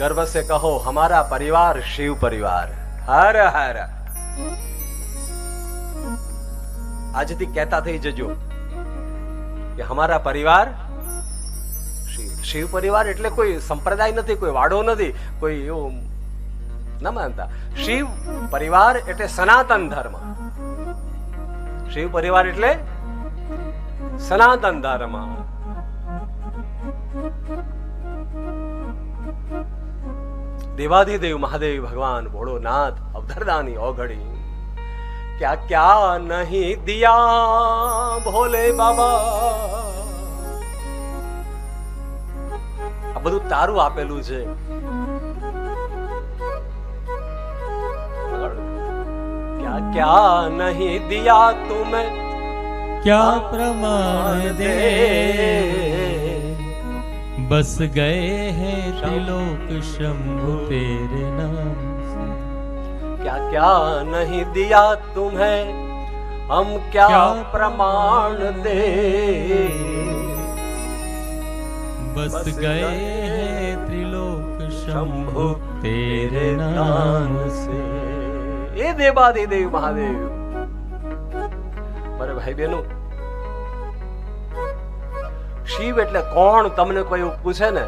गर्व से कहो हमारा परिवार शिव परिवार। हर हर આજથી કહેતા થઈ જજો કે हमारा परिवार શિવ પરિવાર એટલે કોઈ સંપ્રદાય નથી, કોઈ વાડો નથી, કોઈ એવું ન માનતા. શિવ પરિવાર એટલે સનાતન ધર્મ. શિવ પરિવાર એટલે સનાતન ધર્મ. देवाधिदेव महादेव भगवान भोलोनाथ अवधरदानी औघड़ी क्या क्या नहीं दिया भोले बाबा. આ બધું તારું આપેલું છે. क्या क्या नहीं दिया तुम्हें क्या प्रमाण दे बस गए हैं त्रिलोक शंभु तेरे नाम से. क्या क्या नहीं दिया तुम्हें हम क्या प्रमाण दे बस गए हैं त्रिलोक शंभु तेरे नाम से. ये देवाधिदेव महादेव. મારે ભાઈ બહેનો, શિવ એટલે કોણ તમને કોઈ પૂછે ને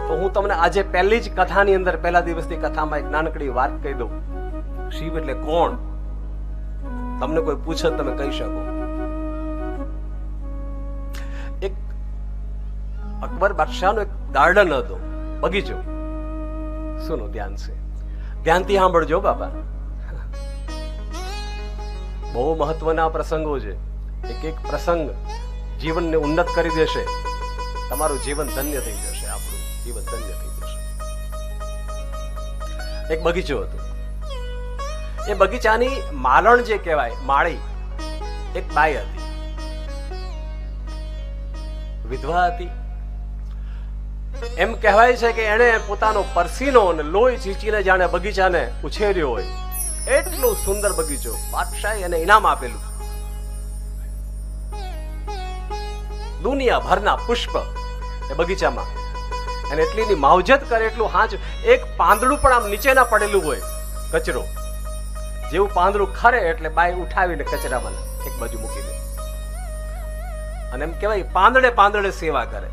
તો હું તમને આજે પહેલી જ કથાની અંદર, પહેલા દિવસની કથામાં એક નાનકડી વાત કહી દઉં. શિવ એટલે કોણ તમને કોઈ પૂછે તમે કહી શકો. એક અકબર બાદશાહનો એક ગાર્ડન હતો, બગીચો. સુનો ધ્યાન છે, ધ્યાનથી સાંભળજો બાપા. બહુ મહત્વના પ્રસંગો છે. એક એક પ્રસંગ જીવનને ઉન્નત કરી દેશે. તમારું જીવન ધન્ય થઈ જશે, આપણું જીવન ધન્ય થઈ જશે. એક બગીચો હતો. એ બગીચાની માલણ જે કહેવાય, માળી, એક બાઈ હતી, વિધવા હતી. એમ કહેવાય છે કે એણે પોતાનો પરસીનો અને લોહી ચીચીને જાણે બગીચાને ઉછેર્યો હોય. એટલો સુંદર બગીચો, બાદશાહે એને ઇનામ આપેલું. દુનિયાભરના પુષ્પ એ બગીચામાં, અને એટલીની માવજત કરે એટલું હાંચ. એક પાંદડું પણ આમ નીચે ના પડેલું હોય, કચરો. જેવું પાંદડું ખરે એટલે બાઈ ઉઠાવીને કચરામાં એક બાજુ મૂકી દે. અને એમ કહેવાય પાંદડે પાંદડે સેવા કરે,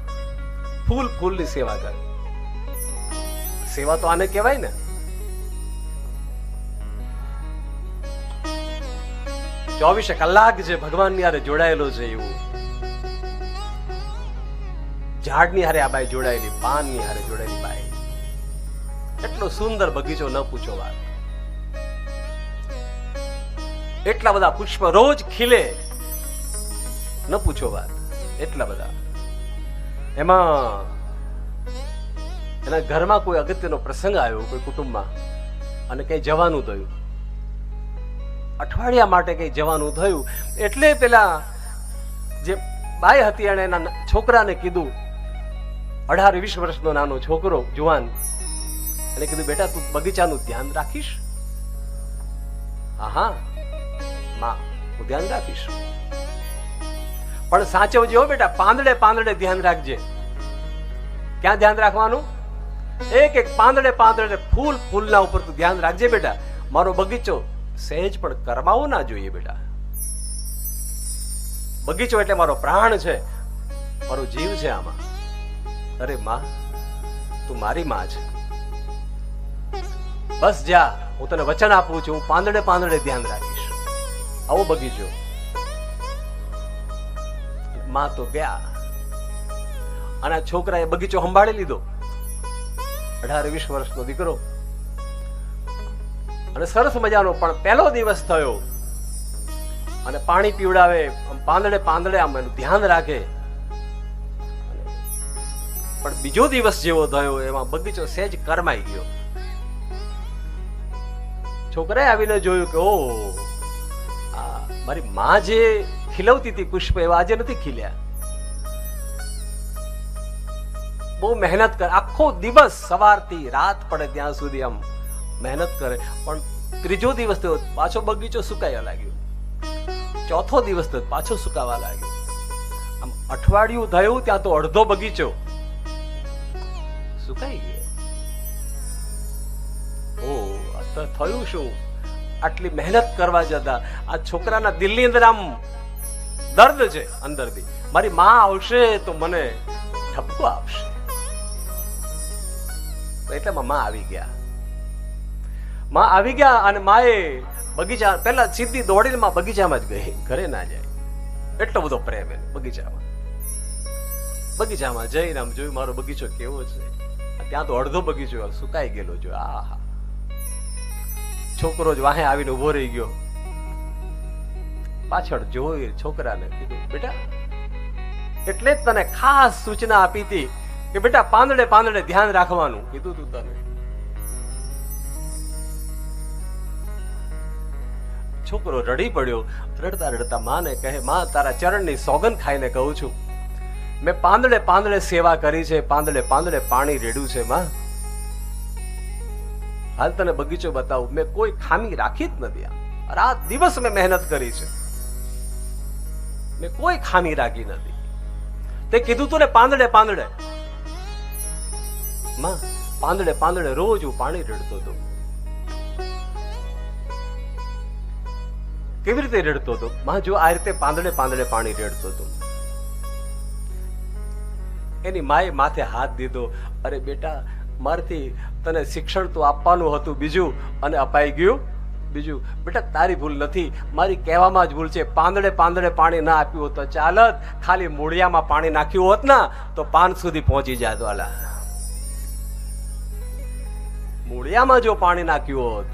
ફૂલ ફૂલની સેવા કરે. સેવા તો આને કહેવાય ને. 24 કલાક જે ભગવાનની હારે જોડાયેલો છે એવું. ઝાડની હારે આ બાઈ જોડાયેલી, પાનની હારે જોડાયેલી બાઈ. એટલો સુંદર બગીચો, ન પૂછો વાત. એટલા બધા પુષ્પ રોજ ખીલે, ન પૂછો વાત. એટલા બધા. એમાં એના ઘરમાં કોઈ અગત્યનો પ્રસંગ આવ્યો, કોઈ કુટુંબમાં, અને કઈ જવાનું થયું, અઠવાડિયા માટે કઈ જવાનું થયું. એટલે પેલા જે બાઈ હતી એને એના છોકરાને કીધું, 18-20 વર્ષનો નાનો છોકરો, જુવાન, એને કીધું, બેટા તું બગીચાનું ધ્યાન રાખીશ? હા હા માં, હું ધ્યાન રાખીશ, પણ સાચવજો બેટા, પાંદડે પાંદડે ધ્યાન રાખજે. ક્યાં ધ્યાન રાખવાનું? એક એક પાંદડે પાંદડે, ફૂલ ફૂલના ઉપર તું ધ્યાન રાખજે બેટા. મારો બગીચો સહેજ પણ કરમાવો ના જોઈએ બેટા. બગીચો એટલે મારો પ્રાણ છે, મારો જીવ છે આમાં. અરે માં, તું મારી માં છે. બસ જા, હું તને વચન આપું છું, હું પાંદડે પાંદડે ધ્યાન રાખીશ. આવો બગીચો. માં તો ગયા, અને છોકરાએ બગીચો સંભાળી લીધો. 18-20 વર્ષનો દીકરો, અને સરસ મજાનો. પણ પહેલો દિવસ થયો અને પાણી પીવડાવે, પાંદડે પાંદડે આમ એનું ધ્યાન રાખે. પણ બીજો દિવસ જેવો થયો એમાં બગીચો સહેજ કરમાઈ ગયો. છોકરાએ આવીને જોયું કે ઓ, મારી માં જે ખીલવતી હતી પુષ્પ, એવા આજે નથી ખીલ્યા. બહુ મહેનત કરે, આખો દિવસ સવારથી રાત પડે ત્યાં સુધી આમ મહેનત કરે. પણ ત્રીજો દિવસ થયો, પાછો બગીચો સુકાવા લાગ્યો. ચોથો દિવસ થયો, પાછો સુકાવા લાગ્યો. આમ અઠવાડિયું થયું ત્યાં તો અડધો બગીચો સુકાઈ ગયો. ઓ આ તો થયું શું? આટલી મહેનત કરવા જતા આ છોકરાના દિલની અંદર આમ દર્દ છે અંદરથી. મારી માં આવશે તો મને ઠપકો આપશે. એટલે માં આવી ગયા. માં આવી ગયા અને માએ બગીચા પહેલા સીધી દોડીને માં બગીચામાં જ ગઈ, ઘરે ના જાય. એટલો બધો પ્રેમ એને બગીચામાં. બગીચામાં જઈને આમ જોયું મારો બગીચો કેવો છે. ત્યાં તો અડધો બગીચો સુકાઈ ગયેલો જો. આહા, છોકરો જ વાહે આવીને ઉભો રહી ગયો. પાછળ જોઈ છોકરાને કીધું, બેટા એટલે જ તને ખાસ સૂચના આપી હતી કે બેટા પાંદડે પાંદડે ધ્યાન રાખવાનું કીધું તું તને. છોકરો રડી પડ્યો. રડતા રડતા માને કહે, માં તારા ચરણની સોગંદ ખાઈને કહું છું, મેં પાંદડે પાંદડે સેવા કરી છે, પાંદડે પાંદડે પાણી રેડ્યું છે. માં હાલ તને બગીચો બતાવું, મેં કોઈ ખામી રાખી જ નથી. રાત દિવસ મેં મહેનત કરી છે, મેં કોઈ ખામી રાખી નથી. તે કીધું તું ને પાંદડે પાંદડે. માં પાંદડે પાંદડે રોજ હું પાણી રેડતો હતો. કેવી રીતે રેડતો હતો? માં જો આ રીતે પાંદડે પાંદડે પાણી રેડતો હતો. એની માએ માથે હાથ દીધો. અરે બેટા, મારથી તને શિક્ષણ તો આપવાનું હતું બીજું, અને અપાઈ ગયું બીજું. બેટા તારી ભૂલ નથી, મારી કહેવામાં જ ભૂલ છે. પાંદડે પાંદડે પાણી ના આપ્યું હોત તો ચાલત. ખાલી મૂળિયામાં પાણી નાખ્યું હોત ને તો પાન સુધી પહોંચી જાત. વાલા, મૂળિયામાં જો પાણી નાખ્યું હોત.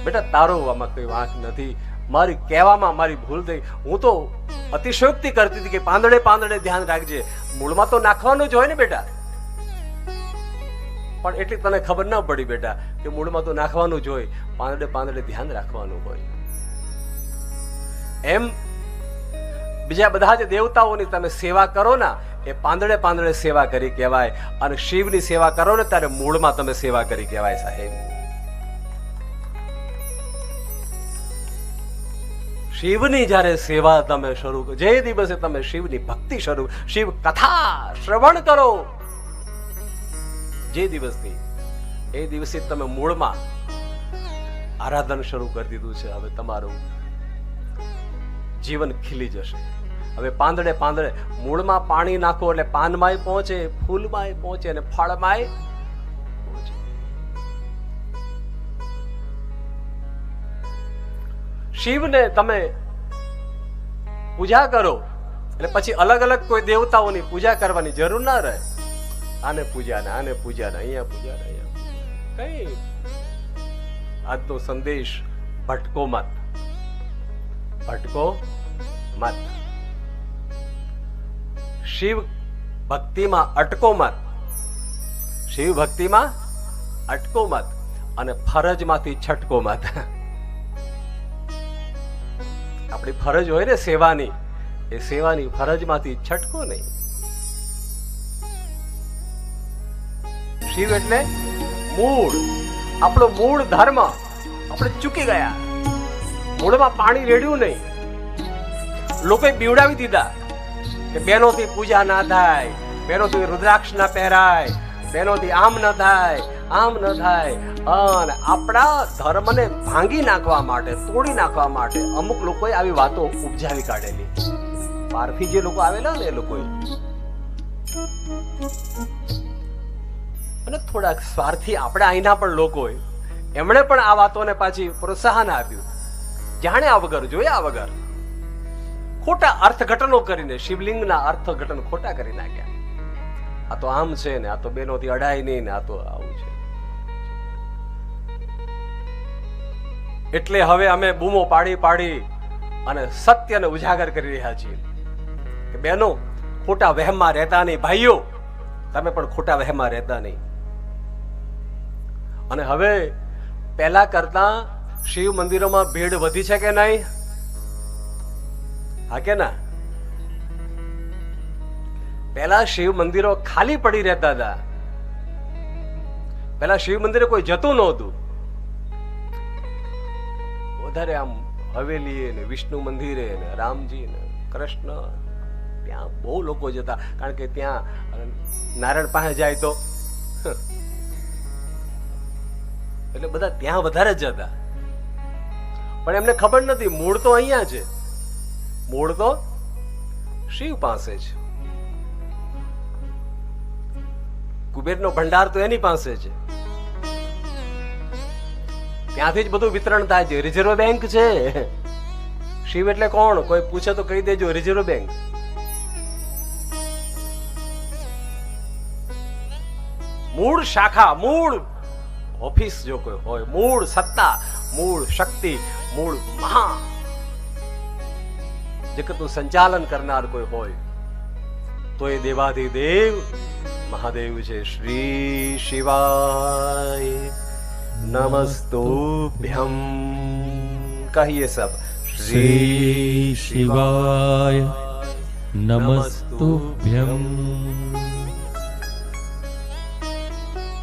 બેટા તારો આમાં કઈ વાંક નથી, મારી કહેવામાં મારી ભૂલ થઈ. હું તો અતિશયોક્તિ કરતી હતી કે પાંદડે પાંદડે ધ્યાન રાખજે. મૂળમાં તો નાખવાનું જ હોય ને બેટા. પણ એટલી તને ખબર ના પડી બેટા કે મૂળમાં તો નાખવાનું જ હોય, પાંદડે પાંદડે ધ્યાન રાખવાનું હોય. એમ બીજા બધા જે દેવતાઓની તમે સેવા કરો ને એ પાંદડે પાંદડે સેવા કરી કહેવાય, અને શિવની સેવા કરો ને ત્યારે મૂળમાં તમે સેવા કરી કહેવાય. સાહેબ, શિવની જયારે સેવા તમે શરૂ કરો, જે દિવસે તમે શિવની ભક્તિ શરૂ, શિવ કથા શ્રવણ કરો, જે દિવસથી એ દિવસે તમે મૂળમાં આરાધન શરૂ કરી દીધું છે. હવે તમારું જીવન ખીલી જશે. હવે પાંદડે પાંદડે મૂળમાં પાણી નાખો એટલે પાનમાંય પહોંચે, ફૂલમાંય પહોંચે અને ફળમાંય પહોંચે. શિવને તમે પૂજા કરો એટલે પછી અલગ અલગ કોઈ દેવતાઓની પૂજા કરવાની જરૂર ના રહે. આને પૂજા ને આને પૂજા ને અહીંયા પૂજા ને અહીંયા કઈ. આજનો સંદેશ ભટકો મત, ભટકો મત. શિવ ભક્તિમાં અટકો મત, શિવ ભક્તિમાં અટકો મત, અને ફરજમાંથી છટકો મત. આપણી ફરજ હોય ને સેવાની, એ સેવાની ફરજમાંથી છટકો નહીં. શિવ એટલે મૂળ, આપણો મૂળ ધર્મ આપણે ચૂકી ગયા. મૂળમાં પાણી રેડ્યું નહીં. લોકોએ બીવડાવી દીધા કે બહેનોથી પૂજા ના થાય, બહેનોથી રુદ્રાક્ષ ના પહેરાય, બહેનોથી આમ ન થાય, આમ ન થાય. અને આપણા ધર્મને ભાંગી નાખવા માટે, તોડી નાખવા માટે અમુક લોકોએ આવી વાતો ઉપજાવી કાઢેલી. બહારથી જે લોકો આવેલા ને એ લોકોએ, અને થોડાક સ્વાર્થી આપણે અહીંના પણ લોકો એમણે પણ આ વાતોને પાછી પ્રોત્સાહન આપ્યું. જાણ્યા વગર, જોયા વગર ખોટા અર્થઘટનો કરીને શિવલિંગના અર્થઘટન ખોટા કરી નાખ્યા. આ તો આમ છે ને, આ તો બેનોથી અડાય નહીં ને, આ તો આવું છે. એટલે હવે અમે બૂમો પાડી પાડી અને સત્યને ઉજાગર કરી રહ્યા છીએ કે બહેનો ખોટા વહેમમાં રહેતા નહીં, ભાઈઓ તમે પણ ખોટા વહેમમાં રહેતા નહીં. અને હવે પહેલા કરતા શિવ મંદિરોમાં ભીડ વધી છે કે નહીં? હા કે ના? પહેલા શિવ મંદિરો ખાલી પડી રહેતા હતા. પહેલા શિવ મંદિરે કોઈ જતું નહોતું. વધારે આમ હવેલી ને વિષ્ણુ મંદિરે ને રામજી ને કૃષ્ણ ત્યાં બહુ લોકો જતા, કારણ કે ત્યાં નારાયણ પાસે જાય તો એટલે બધા ત્યાં વધારે જ જતા. પણ એમને ખબર નથી મૂળ તો અહીંયા છે, મૂળ તો શિવ પાસે છે. કુબેરનો ભંડાર તો એની પાસે છે, ત્યાંથી જ બધું વિતરણ થાય છે. રિઝર્વ બેંક છે. શિવ એટલે કોણ? કોઈ પૂછે તો કહી દેજો, રિઝર્વ બેંક. મૂળ શાખા, મૂળ ઓફિસ જો કોઈ હોય, મૂળ સત્તા, મૂળ શક્તિ, મૂળ મહા જગતનું સંચાલન કરનાર કોઈ હોય તો એ દેવાધિદેવ મહાદેવ છે. શ્રી શિવાય નમસ્તુભ્યમ કહીએ સબ. श्री शिवाय नमस्तुभ्यम्.